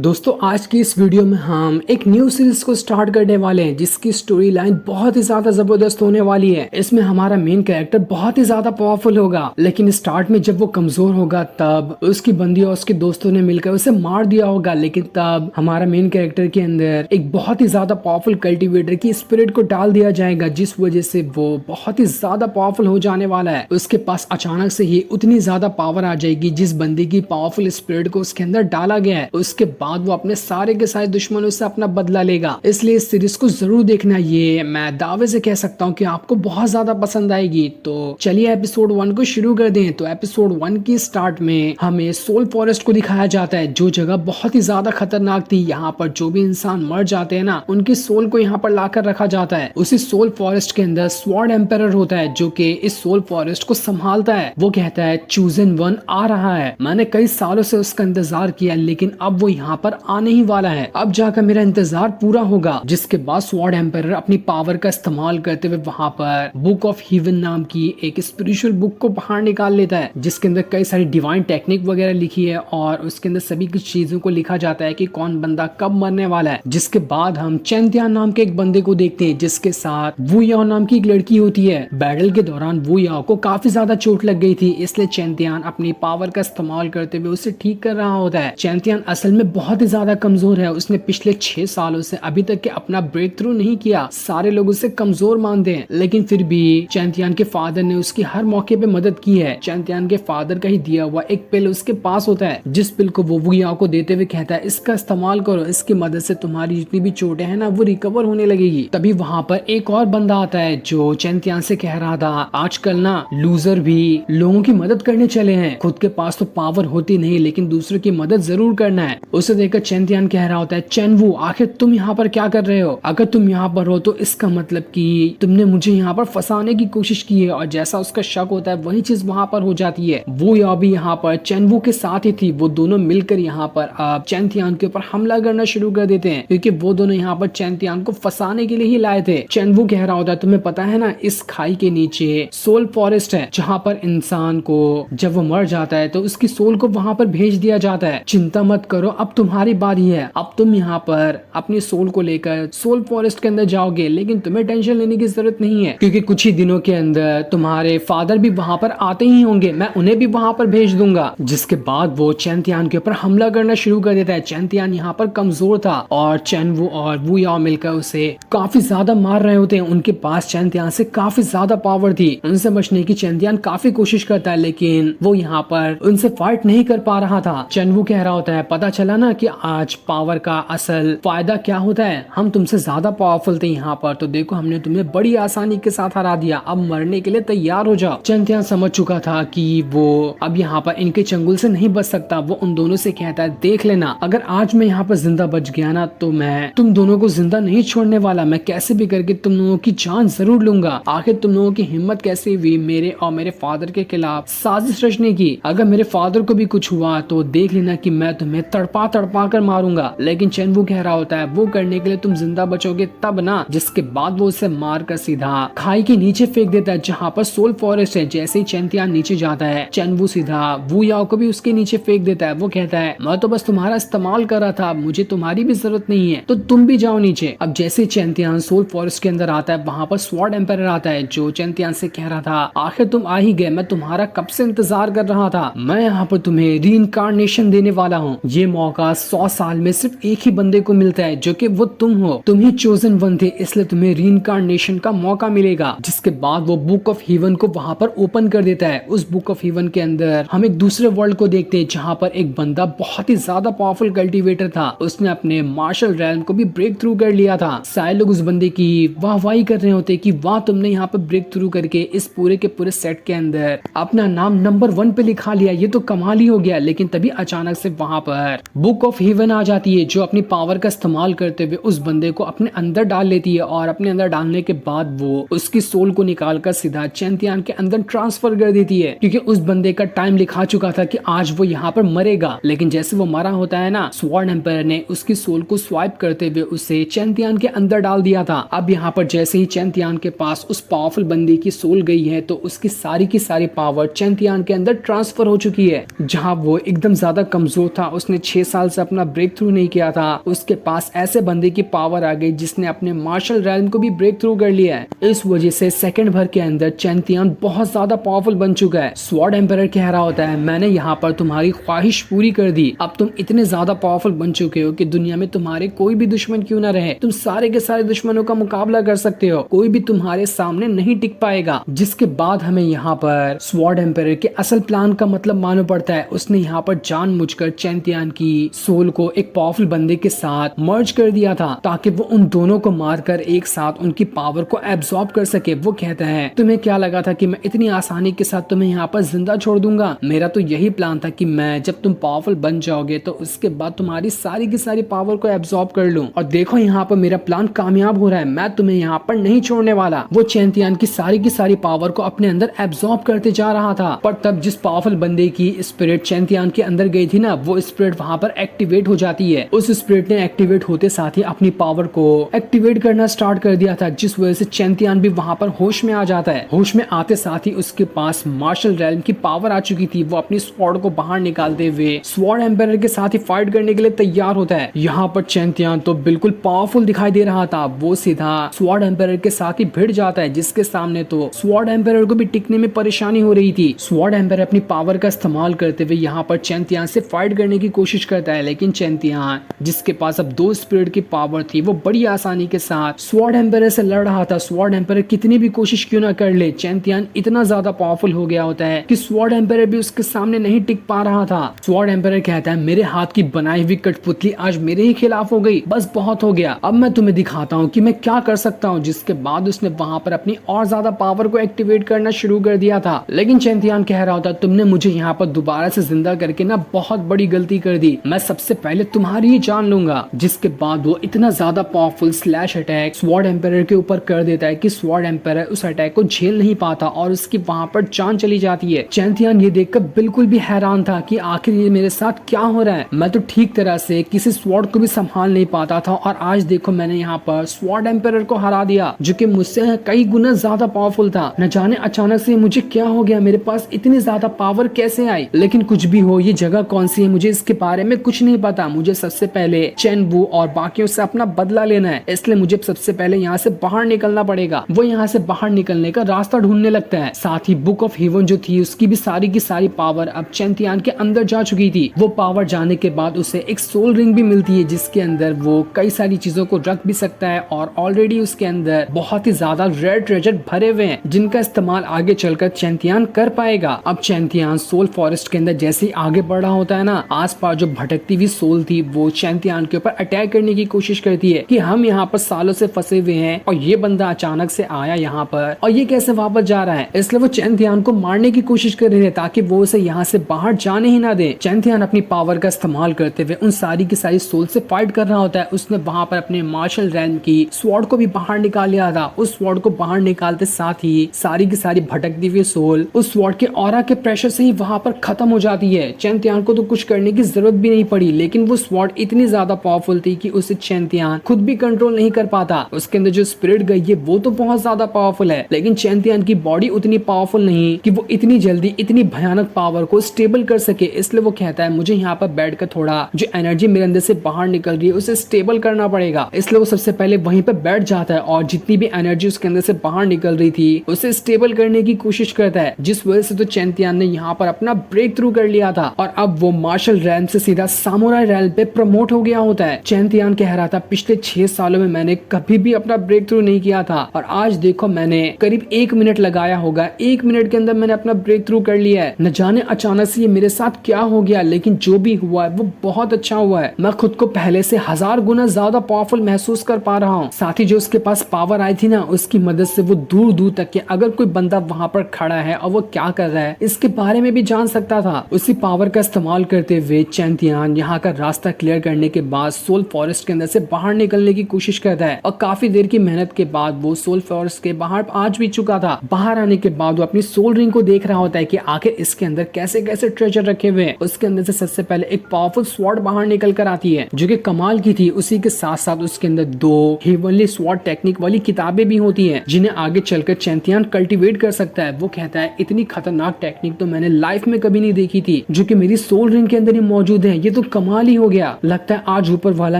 दोस्तों आज की इस वीडियो में हम एक न्यू सीरीज को स्टार्ट करने वाले हैं जिसकी स्टोरी लाइन बहुत ही ज्यादा जबरदस्त होने वाली है। इसमें हमारा मेन कैरेक्टर बहुत ही ज्यादा पावरफुल होगा, लेकिन स्टार्ट में जब वो कमजोर होगा तब उसकी बंदी और उसके दोस्तों ने मिलकर उसे मार दिया होगा। लेकिन तब हमारा मेन कैरेक्टर के अंदर एक बहुत ही ज्यादा पावरफुल कल्टिवेटर की स्पिरिट को डाल दिया जाएगा, जिस वजह से वो बहुत ही ज्यादा पावरफुल हो जाने वाला है। उसके पास अचानक से ही उतनी ज्यादा पावर आ जाएगी जिस बंदी की पावरफुल स्पिरिट को उसके अंदर डाला गया है। उसके बाद वो अपने सारे के सारे दुश्मनों से अपना बदला लेगा। इसलिए इस सीरीज को जरूर देखना, ये मैं दावे से कह सकता हूँ कि आपको बहुत ज्यादा पसंद आएगी। तो चलिए एपिसोड 1 को शुरू कर दें। तो एपिसोड 1 की स्टार्ट में हमें सोल फॉरेस्ट को दिखाया जाता है, जो जगह बहुत ही ज्यादा खतरनाक थी। यहाँ पर जो भी इंसान मर जाते हैं ना, उनकी सोल को यहाँ पर लाकर रखा जाता है। उसी सोल फॉरेस्ट के अंदर स्वॉर्ड एम्पायर होता है जो कि इस सोल फॉरेस्ट को संभालता है। वो कहता है चूजन वन आ रहा है। मैंने कई सालों से उसका इंतजार किया, लेकिन अब वो यहाँ पर आने ही वाला है। अब जाकर मेरा इंतजार पूरा होगा। जिसके बाद स्वॉर्ड एम्पायर अपनी पावर का इस्तेमाल करते हुए वहाँ पर बुक ऑफ हीवन नाम की एक स्पिरिचुअल बुक को बाहर निकाल लेता है, जिसके अंदर कई सारी डिवाइन टेक्निक वगैरह लिखी है और उसके अंदर सभी कुछ चीजों को लिखा जाता है कि कौन बंदा कब मरने वाला है। जिसके बाद हम चैंतियान नाम के एक बंदे को देखते हैं जिसके साथ वू याओ नाम की एक लड़की होती है। बैटल के दौरान वू याओ को काफी ज्यादा चोट लग गई थी, इसलिए चैंतियान अपनी पावर का इस्तेमाल करते हुए उसे ठीक कर रहा होता है। चैंतियान असल में बहुत ही ज्यादा कमजोर है। उसने पिछले 6 सालों से अभी तक के अपना ब्रेक थ्रू नहीं किया। सारे लोग उसे कमजोर मानते हैं, लेकिन फिर भी चैंतियान के फादर ने उसकी हर मौके पे मदद की है। चैंतियान के फादर का ही दिया हुआ एक पिल उसके पास होता है, जिस पिल को वो वू याओ को देते हुए कहता है इसका इस्तेमाल करो, इसकी मदद से तुम्हारी जितनी भी चोटें हैं ना वो रिकवर होने लगेगी। तभी वहाँ पर एक और बंदा आता है जो चैंतियान से कह रहा था आजकल ना लूजर भी लोगों की मदद करने चले हैं। खुद के पास तो पावर होती नहीं, लेकिन दूसरों की मदद जरूर करना है। उसे देखकर चैंतियान कह रहा होता है चेनवू आखिर तुम यहाँ पर क्या कर रहे हो? अगर तुम यहाँ पर हो तो इसका मतलब कि तुमने मुझे यहाँ पर फंसाने की कोशिश की है। और जैसा उसका शक होता है वही चीज वहाँ पर हो जाती है। वो या भी यहाँ पर चेनवू के साथ ही थी। वो दोनों मिलकर यहाँ पर अब चैंतियान के ऊपर हमला करना शुरू कर देते हैं, क्योंकि वो दोनों यहाँ पर चैंतियान को फंसाने के लिए ही लाए थे। चेनवू कह रहा होता है तुम्हें पता है ना इस खाई के नीचे सोल फॉरेस्ट है, जहाँ पर इंसान को जब वो मर जाता है तो उसकी सोल को वहाँ पर भेज दिया जाता है। चिंता मत करो, अब तुम्हारी बारी है। अब तुम यहाँ पर अपनी सोल को लेकर सोल फॉरेस्ट के अंदर जाओगे, लेकिन तुम्हें टेंशन लेने की जरूरत नहीं है, क्योंकि कुछ ही दिनों के अंदर तुम्हारे फादर भी वहाँ पर आते ही होंगे। मैं उन्हें भी वहाँ पर भेज दूंगा। जिसके बाद वो चैंतियान के ऊपर हमला करना शुरू कर देता है। चैंतियान यहाँ पर कमजोर था और चेनवू और वू याओ मिलकर उसे काफी ज्यादा मार रहे होते हैं। उनके पास चैंतियान से काफी ज्यादा पावर थी। उनसे बचने की चैंतियान काफी कोशिश करता है, लेकिन वो यहाँ पर उनसे फाइट नहीं कर पा रहा था। चेनवू कह रहा होता है पता चला ना कि आज पावर का असल फायदा क्या होता है। हम तुमसे ज्यादा पावरफुल थे यहाँ पर, तो देखो हमने तुम्हें बड़ी आसानी के साथ हरा दिया। अब मरने के लिए तैयार हो जाओ। चैंतियान समझ चुका था कि वो अब यहाँ पर इनके चंगुल से नहीं बच सकता। वो उन दोनों से कहता है देख लेना, अगर आज मैं यहाँ पर जिंदा बच गया ना तो मैं तुम दोनों को जिंदा नहीं छोड़ने वाला। मैं कैसे भी करके तुम लोगों की जान जरूर लूंगा। आखिर तुम लोगों की हिम्मत कैसे हुई मेरे और मेरे फादर के खिलाफ साजिश रचने की? अगर मेरे फादर को भी कुछ हुआ तो देख लेना कि मैं तुम्हें तड़पा तड़पा कर मारूंगा। लेकिन चेनवू कह रहा होता है वो करने के लिए तुम जिंदा बचोगे तब ना। जिसके बाद वो उसे मार कर सीधा खाई के नीचे फेंक देता है, जहाँ पर सोल फॉरेस्ट है। जैसे ही चैंतियान नीचे जाता है, चेनवू सीधा वू याओ को भी उसके नीचे फेंक देता है। वो कहता है मैं तो बस तुम्हारा इस्तेमाल कर रहा था, मुझे तुम्हारी भी जरूरत नहीं है, तो तुम भी जाओ नीचे। अब जैसे चैंतियान सोल फॉरेस्ट के अंदर आता है, वहाँ पर स्वॉर्ड एम्पायर आता है जो चैंतियान से कह रहा था आखिर तुम आ ही गए, मैं तुम्हारा कब से इंतजार कर रहा था। मैं यहाँ पर तुम्हें रीइंकार्नेशन देने वाला हूँ। ये मौका 100 साल में सिर्फ एक ही बंदे को मिलता है, जो कि वो तुम हो। तुम ही चोजन वन थे, इसलिए तुम्हें रीइंकार्नेशन का मौका मिलेगा। जिसके बाद वो बुक ऑफ हीवन को वहाँ पर ओपन कर देता है। उस बुक ऑफ हीवन के अंदर हम एक दूसरे वर्ल्ड को देखते हैं, जहाँ पर एक बंदा बहुत ही ज्यादा पावरफुल कल्टिवेटर था। उसने अपने मार्शल रैल्म को भी ब्रेक थ्रू कर लिया था। सारे लोग उस बंदे की वाहवाही कर रहे होते कि वाह तुमने यहाँ पर ब्रेक थ्रू करके इस पूरे के पूरे सेट के अंदर अपना नाम नंबर 1 पे लिखा लिया, ये तो कमाल ही हो गया। लेकिन तभी अचानक से वहाँ पर बुक ऑफ हीवन आ जाती है, जो अपनी पावर का इस्तेमाल करते हुए उस बंदे को अपने अंदर डाल लेती है। और अपने अंदर डालने के बाद वो उसकी सोल को निकालकर सीधा चैंतियान के अंदर ट्रांसफर कर देती है, क्योंकि उस बंदे का टाइम लिखा चुका था कि आज वो यहाँ पर मरेगा। लेकिन जैसे वो मरा होता है ना, स्वॉर्ड एम्पायर ने उसकी सोल को स्वाइप करते हुए उसे चैंतियान के अंदर डाल दिया था। अब यहाँ पर जैसे ही चैंतियान के पास उस पावरफुल बंदे की सोल गई है, तो उसकी सारी की सारी पावर चैंतियान के अंदर ट्रांसफर हो चुकी है। जहाँ वो एकदम ज्यादा कमजोर था, उसने 6 साल से अपना ब्रेक थ्रू नहीं किया था, उसके पास ऐसे बंदे की पावर आ गई जिसने अपने मार्शल रैल्म को भी ब्रेक थ्रू कर लिया है। इस वजह से सेकंड भर के अंदर चैंपियन बहुत ज्यादा पावरफुल बन चुका है। स्वॉर्ड एम्पायर कह रहा होता है, मैंने यहाँ पर तुम्हारी ख्वाहिश पूरी कर दी, अब तुम इतने ज्यादा पावरफुल बन चुके हो कि दुनिया में तुम्हारे कोई भी दुश्मन क्यों ना रहे, तुम सारे के सारे दुश्मनों का मुकाबला कर सकते हो, कोई भी तुम्हारे सामने नहीं टिक पाएगा। जिसके बाद हमें यहाँ पर स्वॉर्ड एम्पायर के असल प्लान का मतलब मालूम पड़ता है। उसने यहाँ पर जानबूझकर चैंपियन की सोल को एक पावरफुल बंदे के साथ मर्ज कर दिया था ताकि वो उन दोनों को मारकर एक साथ उनकी पावर को एब्सॉर्ब कर सके। वो कहता है, तुम्हें क्या लगा था कि मैं इतनी आसानी के साथ तुम्हें यहाँ पर जिंदा छोड़ दूंगा? मेरा तो यही प्लान था कि मैं जब तुम पावरफुल बन जाओगे तो उसके बाद तुम्हारी सारी की सारी पावर को एब्सॉर्ब कर लूं। और देखो यहाँ पर मेरा प्लान कामयाब हो रहा है, मैं तुम्हें यहाँ पर नहीं छोड़ने वाला। वो चैंपियन की सारी पावर को अपने अंदर एब्सॉर्ब करते जा रहा था। पर तब जिस पावरफुल बंदे की स्पिरिट चैंपियन के अंदर गई थी ना, वो स्पिरिट वहाँ पर एक्टिवेट हो जाती है। उस स्पिरिट ने एक्टिवेट होते साथ ही अपनी पावर को एक्टिवेट करना स्टार्ट कर दिया था, जिस वजह से चैंपियन भी वहाँ पर होश में आ जाता है। होश में आते साथ ही उसके पास मार्शल रैल्म की पावर आ चुकी थी। वो अपनी स्वॉर्ड को बाहर निकालते हुए स्वॉर्ड एम्पायर के साथ ही फाइट करने के लिए तैयार होता है। यहाँ पर चैंपियन तो बिल्कुल पावरफुल दिखाई दे रहा था। वो सीधा स्वॉर्ड एम्पायर के साथ ही भिड़ जाता है, जिसके सामने तो स्वॉर्ड एम्पायर को भी टिकने में परेशानी हो रही थी। स्वॉर्ड एम्पायर अपनी पावर का इस्तेमाल करते हुए यहाँ पर चैंपियन से फाइट करने की कोशिश करता है, लेकिन चैंपियन जिसके पास अब 2 स्पिरिट की पावर थी, वो बड़ी आसानी के साथ स्वॉर्ड एम्पायर से लड़ रहा था। स्वॉर्ड एम्पायर कितनी भी कोशिश क्यों ना कर ले, चैंपियन इतना ज्यादा पावरफुल हो गया होता है कि स्वॉर्ड एम्पायर भी उसके सामने नहीं टिक पा रहा था। स्वॉर्ड एम्पायर कहता है, मेरे हाथ की बनाई हुई कठपुतली आज मेरे ही खिलाफ हो गई, बस बहुत हो गया, अब मैं तुम्हें दिखाता हूँ कि मैं क्या कर सकता हूँ। जिसके बाद उसने वहां पर अपनी और ज्यादा पावर को एक्टिवेट करना शुरू कर दिया था। लेकिन चैंपियन कह रहा होता, तुमने मुझे यहाँ पर दोबारा से जिंदा करके ना बहुत बड़ी गलती कर दी, मैं सबसे पहले तुम्हारी ही जान लूंगा। जिसके बाद वो इतना ज्यादा powerful slash attack sword empire के ऊपर कर देता है कि स्वॉर्ड एम्पायर उस अटैक को झेल नहीं पाता और उसकी वहां पर जान चली जाती है। चैंपियन ये देखकर बिल्कुल भी हैरान था कि आखिर ये मेरे साथ क्या हो रहा है, मैं तो ठीक तरह से किसी स्वॉर्ड को भी संभाल नहीं पाता था और आज देखो मैंने यहाँ पर स्वॉर्ड एम्पायर को हरा दिया, जो कि मुझसे कई गुना ज्यादा पावरफुल था। न जाने अचानक से मुझे क्या हो गया, मेरे पास इतनी ज्यादा पावर कैसे आई? लेकिन कुछ भी हो, ये जगह कौन सी है मुझे इसके बारे में कुछ नहीं पता। मुझे सबसे पहले चेन वू और बाकियों से अपना बदला लेना है, इसलिए मुझे सबसे पहले यहाँ से बाहर निकलना पड़ेगा। वो यहाँ से बाहर निकलने का रास्ता ढूंढने लगता है। साथ ही बुक ऑफ हेवन जो थी उसकी भी सारी की सारी पावर अब चैंपियन के अंदर जा चुकी थी। वो पावर जाने के बाद उसे एक सोल रिंग भी मिलती है, जिसके अंदर वो कई सारी चीजों को रख भी सकता है और ऑलरेडी उसके अंदर बहुत ही ज्यादा रेयर ट्रेजर भरे हुए हैं, जिनका इस्तेमाल आगे चलकर चैंपियन कर पाएगा। अब चैंपियन सोल फॉरेस्ट के अंदर जैसे ही आगे बढ़ रहा होता है ना, आसपास जो भटकती हुई सोल थी वो चैंपियन के ऊपर अटैक करने की कोशिश करती है कि हम यहाँ पर सालों से फंसे हुए हैं और ये बंदा अचानक से आया यहाँ पर और ये कैसे वापस जा रहा है। इसलिए वो चैंपियन को मारने की कोशिश कर रहे थे ताकि वो उसे यहाँ से बाहर जाने ही ना दे। चैंपियन अपनी पावर का इस्तेमाल करते हुए उन सारी की सारी सोल से फाइट कर रहा होता है। उसने वहां पर अपने मार्शल रैल्म की स्वॉर्ड को भी बाहर निकाल लिया था। उस स्वॉर्ड को बाहर निकालते साथ ही सारी की सारी भटकती हुई सोल उस स्वॉर्ड के ऑरा के प्रेशर से ही वहां पर खत्म हो जाती है। चैंपियन को तो कुछ करने की जरूरत भी नहीं पड़ी, लेकिन वो स्वॉर्ड इतनी ज्यादा पावरफुल थी कि उसे चैंपियन खुद भी कंट्रोल नहीं कर पाता। उसके अंदर जो स्पिरिट गई है वो तो बहुत ज्यादा पावरफुल है, लेकिन चैंपियन की बॉडी उतनी पावरफुल नहीं कि वो इतनी जल्दी इतनी भयानक पावर को स्टेबल कर सके। इसलिए वो कहता है मुझे यहाँ पर बैठकर थोड़ा जो एनर्जी मेरे अंदर से बाहर निकल रही है उसे स्टेबल करना पड़ेगा। इसलिए वो सबसे पहले वहीं पर बैठ जाता है और जितनी भी एनर्जी उसके अंदर से बाहर निकल रही थी उसे स्टेबल करने की कोशिश करता है, जिस वजह से तो चैंपियन ने यहाँ पर अपना ब्रेक थ्रू कर लिया था और अब वो मार्शल रैल्म से सीधा सामुराई रैल्म पे प्रमोट हो गया होता है। चैंपियन कह रहा था पिछले 6 सालों में मैंने कभी भी अपना ब्रेक थ्रू नहीं किया था और आज देखो मैंने करीब 1 मिनट लगाया होगा, 1 मिनट के अंदर मैंने अपना ब्रेक थ्रू कर लिया है। न जाने अचानक से ये मेरे साथ क्या हो गया, लेकिन जो भी हुआ है वो बहुत अच्छा हुआ है। मैं खुद को पहले से 1000 गुना ज्यादा पावरफुल महसूस कर पा रहा हूँ। साथ ही जो उसके पास पावर आई थी ना, उसकी मदद से वो दूर दूर तक के अगर कोई बंदा वहां पर खड़ा है और वो क्या कर रहा है इसके बारे में भी जान सकता था। उसी पावर का इस्तेमाल करते हुए चैंपियन यहाँ का रास्ता क्लियर करने के बाद सोल फॉरेस्ट के अंदर से बाहर निकलने की कोशिश करता है और काफी देर की मेहनत के बाद वो सोल फॉरेस्ट के बाहर आज भी चुका था। बाहर आने के बाद वो अपनी सोल रिंग को देख रहा होता है कि आखिर इसके अंदर कैसे कैसे ट्रेजर रखे हुए हैं। उसके अंदर से सबसे पहले एक पावरफुल स्वॉर्ड बाहर निकल कर आती है जो कि कमाल की थी। उसी के साथ साथ उसके अंदर 2 हेवनली स्वॉर्ड टेक्निक वाली किताबें भी होती हैं जिन्हें आगे चलकर चैंपियन कल्टीवेट कर सकता है। वो कहता है इतनी खतरनाक टेक्निक तो मैंने लाइफ में कभी नहीं देखी थी जो कि मेरी सोल रिंग के अंदर ही मौजूद है। ये ये तो कमाल ही हो गया, लगता है आज ऊपर वाला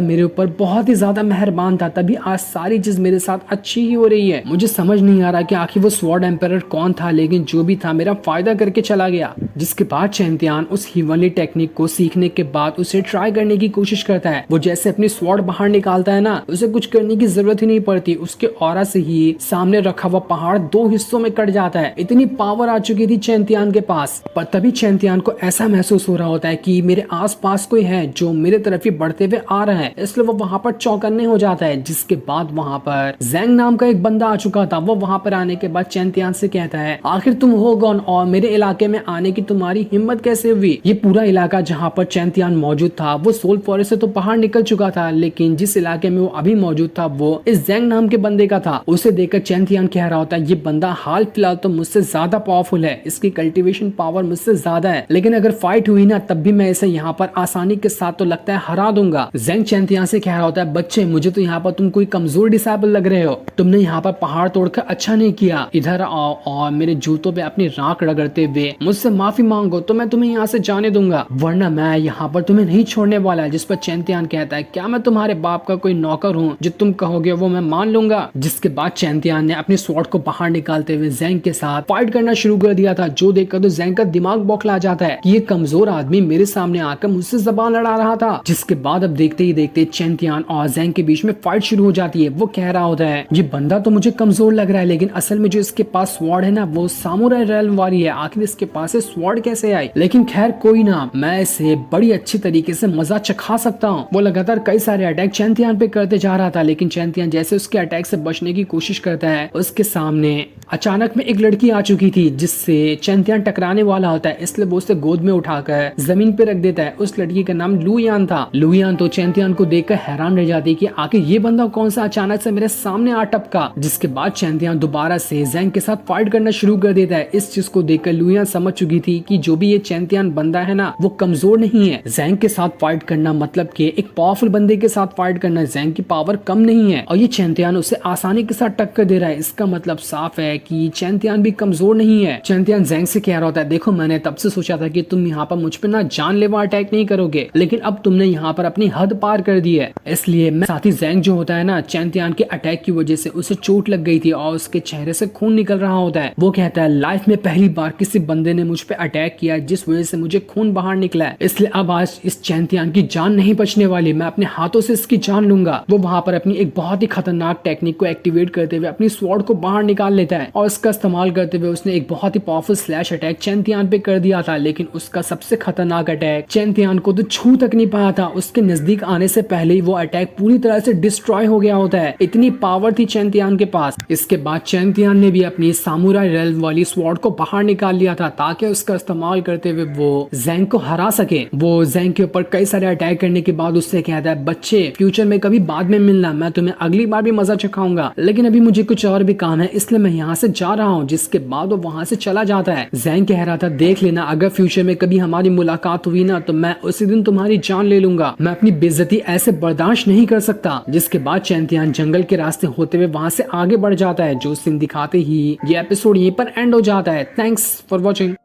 मेरे ऊपर बहुत ही ज्यादा मेहरबान था, तभी आज सारी चीज मेरे साथ अच्छी ही हो रही है। मुझे समझ नहीं आ रहा कि आखिर वो स्वॉर्ड एम्पायर कौन था, लेकिन जो भी था मेरा फायदा करके चला गया। जिसके बाद चैंतियान उस हीवनली टेक्निक को सीखने के बाद उसे ट्राई करने की कोशिश करता है। वो जैसे अपनी स्वॉर्ड बाहर निकालता है ना, उसे कुछ करने की जरूरत ही नहीं पड़ती, उसके ऑरा से ही सामने रखा हुआ पहाड़ 2 हिस्सों में कट जाता है। इतनी पावर आ चुकी थी चैंतियान के पास। पर तभी चैंतियान को ऐसा महसूस हो रहा होता है कि मेरे आसपास कोई है जो मेरे तरफ ही बढ़ते हुए आ रहा है, इसलिए वो वहां पर चौकन्ने हो जाता है। जिसके बाद वहां पर जैंग नाम का एक बंदा आ चुका था। वो वहां पर आने के बाद चैंतियान से कहता है, आखिर तुम हो कौन और मेरे इलाके में आने की तुम्हारी हिम्मत कैसे हुई? ये पूरा इलाका जहाँ पर चैंतियान मौजूद था वो सोल फॉरेस्ट से तो बाहर निकल चुका था, लेकिन जिस इलाके में वो अभी मौजूद था वो इस जैंग नाम के बंदे का था। उसे देखकर चैंतियान कह रहा होता है, ये बंदा हाल फिलहाल तो मुझसे ज्यादा पावरफुल है, इसकी कल्टीवेशन पावर मुझसे ज्यादा है, लेकिन अगर फाइट हुई ना तब भी मैं इसे यहाँ पर आसानी के साथ तो लगता है हरा दूंगा। जैंग चैंतियान से कह रहा होता है, बच्चे मुझे तो यहाँ पर तुम कोई कमजोर डिसेबल लग रहे हो, तुमने यहाँ पर पहाड़ तोड़कर अच्छा नहीं किया, इधर आओ और मेरे जूतों पे अपनी राख रगड़ते हुए मुझसे माफी मांगो तो मैं तुम्हें यहाँ से जाने दूंगा, वरना मैं यहाँ पर तुम्हें नहीं छोड़ने वाला। जिस पर चैंतियान कहता है, क्या मैं तुम्हारे बाप का कोई नौकर हूँ, जो तुम कहोगे वो मैं मान लूंगा। जिसके बाद चैंतियान ने अपने स्वॉर्ड को बाहर निकालते हुए जैंग के साथ फाइट करना शुरू कर दिया था, जो देखकर तो जैंग का दिमाग बौखला जाता है कि ये कमजोर आदमी मेरे सामने आकर मुझसे जबान लड़ा रहा था। जिसके बाद अब देखते ही देखते चैंतियान और जैंग के बीच में फाइट शुरू हो जाती है। वो कह रहा होता है, ये बंदा तो मुझे कमजोर लग रहा है, लेकिन असल में जो इसके पास स्वॉर्ड है ना वो सामुराई रेल्म वाली है, आखिर इसके पास स्वॉर्ड कैसे आई? लेकिन खैर कोई ना, मैं इसे बड़ी अच्छी तरीके से मजा चखा सकता हूँ। वो लगातार कई सारे अटैक चैंतियान पे करते जा रहा था, लेकिन चैंतियान जैसे उसके अटैक से बचने की कोशिश करता है, उसके सामने अचानक में एक लड़की आ चुकी थी जिससे चैंतियान टकराने वाला होता है, इसलिए वो उसे गोद में उठाकर जमीन पे रख देता है। उस लड़की का नाम लुयान था। लुयान तो चैंतियान को देखकर हैरान रह जाती कि आखिर ये बंदा कौन सा अचानक से मेरे सामने आ टपका। जिसके बाद चैंतियान दोबारा से जैंग के साथ फाइट करना शुरू कर देता है। इस चीज को देखकर लुयान समझ चुकी थी कि जो भी ये चैंतियान बंदा है ना वो कमजोर नहीं है। जैंग के साथ फाइट करना मतलब कि एक पावरफुल बंदे के साथ फाइट करना, जैंग की पावर कम नहीं है और ये चैंतियान उसे आसानी के साथ टक्कर दे रहा है। इसका मतलब साफ है कि चैंतियान भी कमजोर नहीं है। चैंतियान जैंग से कह रहा होता है, देखो मैंने तब से सोचा था कि तुम यहाँ पर मुझ पे ना जानलेवा अटैक नहीं करोगे, लेकिन अब तुमने यहाँ पर अपनी हद पार कर दी है। इसलिए मैं साथी जैंग जो होता है ना, चैंतियान के अटैक की वजह से उसे चोट लग गई थी और उसके चेहरे से खून निकल रहा होता है। वो कहता है, लाइफ में पहली बार किसी बंदे ने मुझ पे अटैक किया जिस वजह से मुझे खून बाहर निकला है, इसलिए अब आज इस चैंतियान की जान नहीं बचने वाली, मैं अपने हाथों से इसकी जान लूंगा। वो वहां पर अपनी एक बहुत ही खतरनाक टेक्निक को एक्टिवेट करते हुए अपनी स्वॉर्ड को बाहर निकाल लेता है और इसका इस्तेमाल करते हुए उसने एक बहुत ही पावरफुल स्लैश अटैक चैंतियान पे कर दिया था। लेकिन उसका सबसे खतरनाक अटैक चैंतियान को तो छू तक नहीं पाया था, उसके नजदीक आने से पहले ही वो अटैक पूरी तरह से डिस्ट्रॉय हो गया होता है। इतनी पावर थी चैंतियान के पास। इसके बाद चैंतियान ने भी अपनी सामुराई रेल्म वाली स्वॉर्ड को बाहर निकाल लिया था ताकि उसका इस्तेमाल करते हुए वो जैंग को हरा सके। वो जैंग के ऊपर कई सारे अटैक करने के बाद उससे कहता है, बच्चे फ्यूचर में कभी बाद में मिलना, मैं तुम्हें अगली बार भी मजा चखाऊंगा, लेकिन अभी मुझे कुछ और भी काम है इसलिए मैं यहाँ से जा रहा हूँ। जिसके बाद वो वहाँ से चला जाता है। जैंग कह रहा था, देख लेना अगर फ्यूचर में कभी हमारी मुलाकात हुई ना तो मैं उसी दिन तुम्हारी जान ले लूंगा, मैं अपनी बेइज्जती ऐसे बर्दाश्त नहीं कर सकता। जिसके बाद चैंतियान जंगल के रास्ते होते हुए वहाँ से आगे बढ़ जाता है। जो सीन दिखाते ही ये एपिसोड यहीं पर एंड हो जाता है। Thanks for watching.